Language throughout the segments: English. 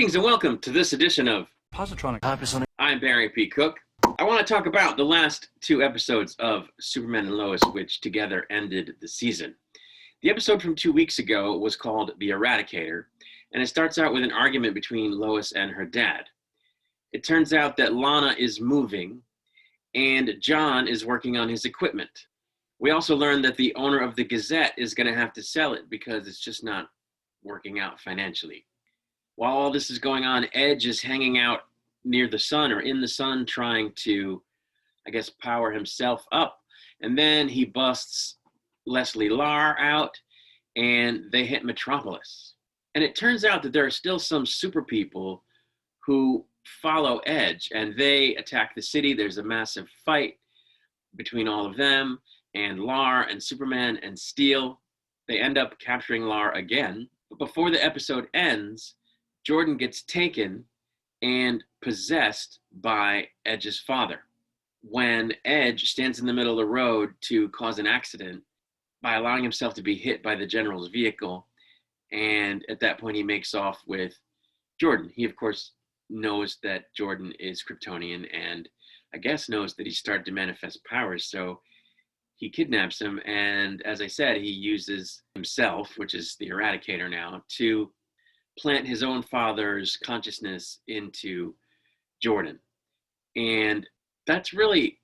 Greetings and welcome to this edition of Positronic. I'm Barry P. Cook. I want to talk about the last two episodes of Superman and Lois, which together ended the season. The episode from 2 weeks ago was called The Eradicator, and it starts out with an argument between Lois and her dad. It turns out that Lana is moving, and John is working on his equipment. We also learned that the owner of the Gazette is going to have to sell it because it's just not working out financially. While all this is going on, Edge is hanging out near the sun or in the sun trying to, power himself up. And then he busts Leslie Lar out and they hit Metropolis. And it turns out that there are still some super people who follow Edge and they attack the city. There's a massive fight between all of them and Lar and Superman and Steel. They end up capturing Lar again. But before the episode ends, Jordan gets taken and possessed by Edge's father. When Edge stands in the middle of the road to cause an accident by allowing himself to be hit by the general's vehicle, and at that point he makes off with Jordan. He, of course, knows that Jordan is Kryptonian and knows that he's started to manifest powers, so he kidnaps him, and as I said, he uses himself, which is the Eradicator now, to plant his own father's consciousness into Jordan. And that's really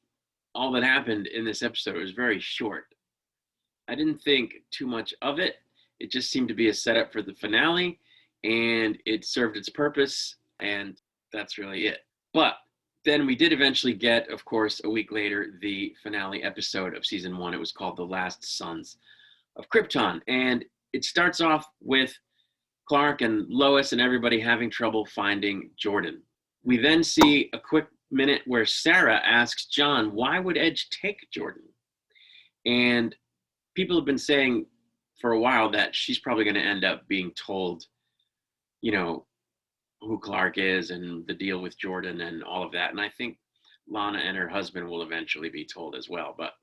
all that happened in this episode. It was very short. I didn't think too much of it. It just seemed to be a setup for the finale, and it served its purpose, and that's really it. But then we did eventually get, of course, a week later, the finale episode of season 1. It was called The Last Sons of Krypton. And it starts off with Clark and Lois and everybody having trouble finding Jordan. We then see a quick minute where Sarah asks John, why would Edge take Jordan? And people have been saying for a while that she's probably going to end up being told, who Clark is and the deal with Jordan and all of that. And I think Lana and her husband will eventually be told as well. But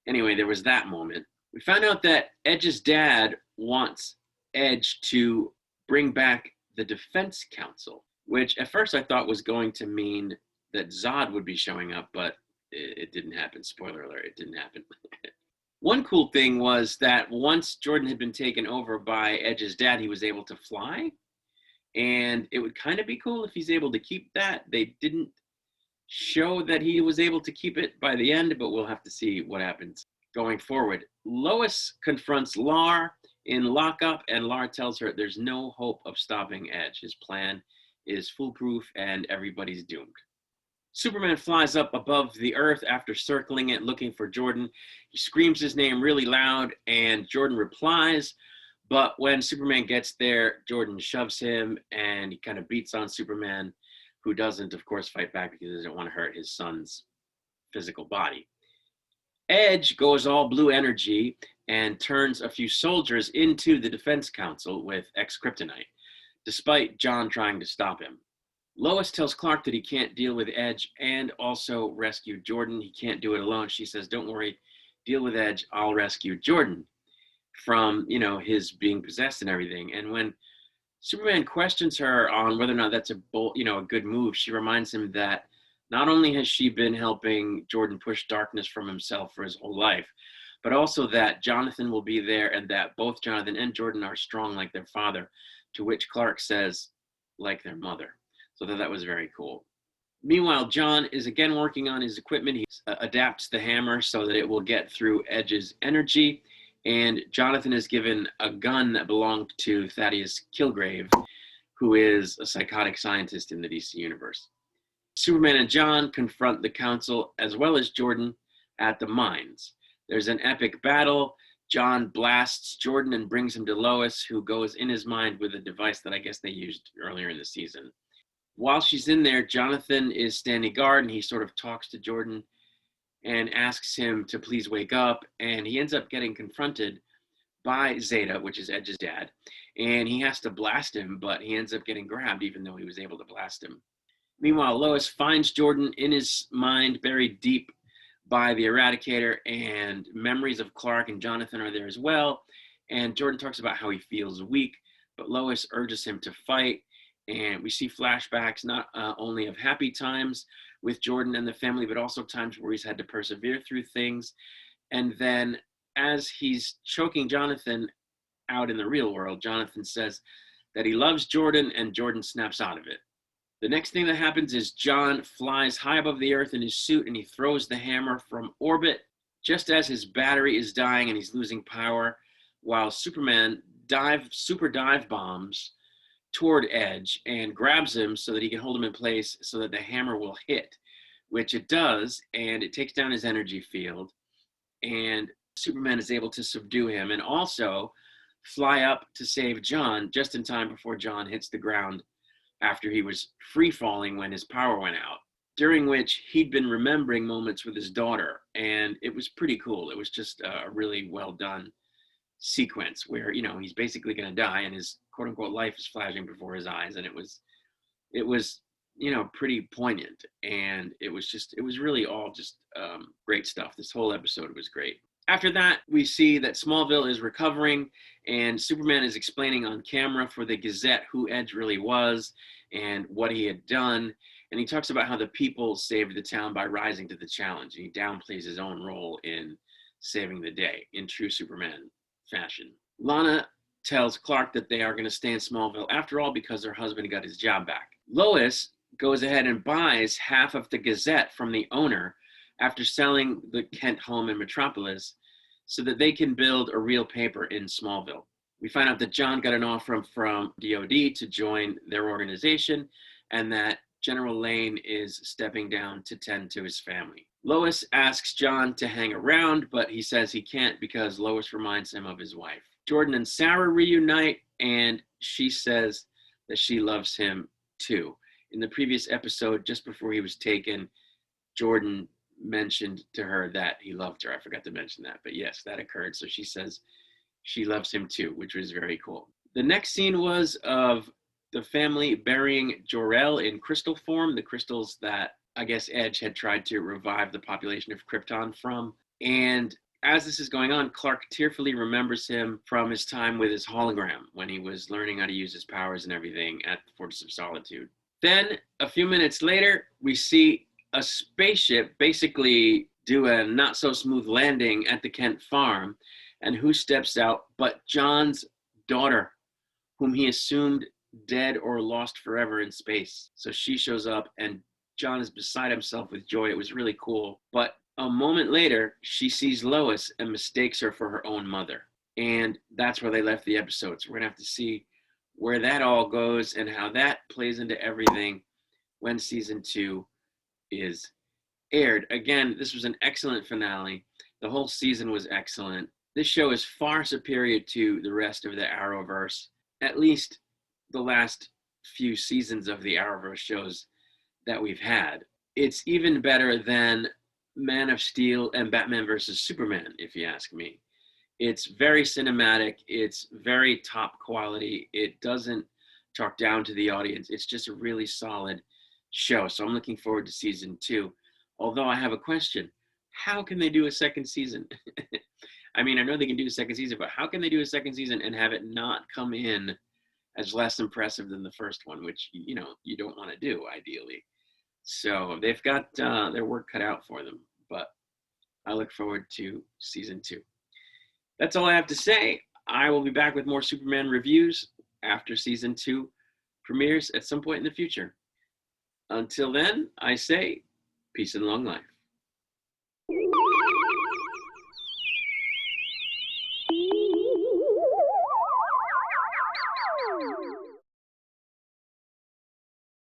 anyway, there was that moment. We found out that Edge's dad wants Edge to bring back the Defense Council, which at first I thought was going to mean that Zod would be showing up, but it didn't happen. Spoiler alert, it didn't happen. One cool thing was that once Jordan had been taken over by Edge's dad, he was able to fly. And it would kind of be cool if he's able to keep that. They didn't show that he was able to keep it by the end, but we'll have to see what happens going forward. Lois confronts Lar in lockup, and Lar tells her there's no hope of stopping Edge. His plan is foolproof and everybody's doomed. Superman flies up above the earth after circling it, looking for Jordan. He screams his name really loud, and Jordan replies. But when Superman gets there, Jordan shoves him, and he kind of beats on Superman, who doesn't, of course, fight back because he doesn't want to hurt his son's physical body. Edge goes all blue energy and turns a few soldiers into the Defense Council with ex-kryptonite, despite John trying to stop him. Lois tells Clark that he can't deal with Edge and also rescue Jordan. He can't do it alone. She says, don't worry, deal with Edge, I'll rescue Jordan from, his being possessed and everything. And when Superman questions her on whether or not that's a good move, she reminds him that not only has she been helping Jordan push darkness from himself for his whole life, but also that Jonathan will be there and that both Jonathan and Jordan are strong like their father, to which Clark says, like their mother. So that was very cool. Meanwhile, John is again working on his equipment. He adapts the hammer so that it will get through Edge's energy. And Jonathan is given a gun that belonged to Thaddeus Kilgrave, who is a psychotic scientist in the DC universe. Superman and John confront the council as well as Jordan at the mines. There's an epic battle. John blasts Jordan and brings him to Lois, who goes in his mind with a device that I guess they used earlier in the season. While she's in there, Jonathan is standing guard, and he sort of talks to Jordan and asks him to please wake up, and he ends up getting confronted by Zeta, which is Edge's dad, and he has to blast him, but he ends up getting grabbed even though he was able to blast him. Meanwhile, Lois finds Jordan in his mind, buried deep by the Eradicator, and memories of Clark and Jonathan are there as well, and Jordan talks about how he feels weak, but Lois urges him to fight, And we see flashbacks not only of happy times with Jordan and the family, but also times where he's had to persevere through things. And then as he's choking Jonathan out in the real world, Jonathan says that he loves Jordan, and Jordan snaps out of it. The next thing that happens is John flies high above the earth in his suit, and he throws the hammer from orbit just as his battery is dying and he's losing power, while Superman super dive bombs toward Edge and grabs him so that he can hold him in place so that the hammer will hit, which it does, and it takes down his energy field, and Superman is able to subdue him and also fly up to save John just in time before John hits the ground after he was free falling when his power went out, during which he'd been remembering moments with his daughter, and it was pretty cool. It was just a really well done sequence where, you know, he's basically going to die and his quote unquote life is flashing before his eyes, and it was you know, pretty poignant, and it was really all just great stuff. This whole episode was great. After that, we see that Smallville is recovering, and Superman is explaining on camera for the Gazette who Edge really was and what he had done. And he talks about how the people saved the town by rising to the challenge. And he downplays his own role in saving the day in true Superman fashion. Lana tells Clark that they are going to stay in Smallville after all because her husband got his job back. Lois goes ahead and buys half of the Gazette from the owner after selling the Kent home in Metropolis so that they can build a real paper in Smallville. We find out that John got an offer from DOD to join their organization and that General Lane is stepping down to tend to his family. Lois asks John to hang around, but he says he can't because Lois reminds him of his wife. Jordan and Sarah reunite, and she says that she loves him too. In the previous episode, just before he was taken, Jordan mentioned to her that he loved her. I forgot to mention that, but yes, that occurred. So she says she loves him too, which was very cool. The next scene was of the family burying Jor-El in crystal form, the crystals that I guess Edge had tried to revive the population of Krypton from. And as this is going on, Clark tearfully remembers him from his time with his hologram when he was learning how to use his powers and everything at the Fortress of Solitude. Then, a few minutes later, we see a spaceship basically do a not-so-smooth landing at the Kent farm, and who steps out but John's daughter, whom he assumed dead or lost forever in space. So she shows up, and John is beside himself with joy. It was really cool. But a moment later, she sees Lois and mistakes her for her own mother. And that's where they left the episode. So we're going to have to see where that all goes and how that plays into everything when season 2 is aired. Again, this was an excellent finale. The whole season was excellent. This show is far superior to the rest of the Arrowverse, at least the last few seasons of the Arrowverse shows that we've had. It's even better than Man of Steel and Batman versus Superman, if you ask me. It's very cinematic. It's very top quality. It doesn't talk down to the audience. It's just a really solid show. So I'm looking forward to season 2. Although I have a question. How can they do a second season? I mean, I know they can do a second season, but how can they do a second season and have it not come in as less impressive than the first one, which, you know, you don't want to do ideally. So they've got their work cut out for them, but I look forward to season 2. That's all I have to say. I will be back with more Superman reviews after season 2 premieres at some point in the future. Until then, I say peace and long life.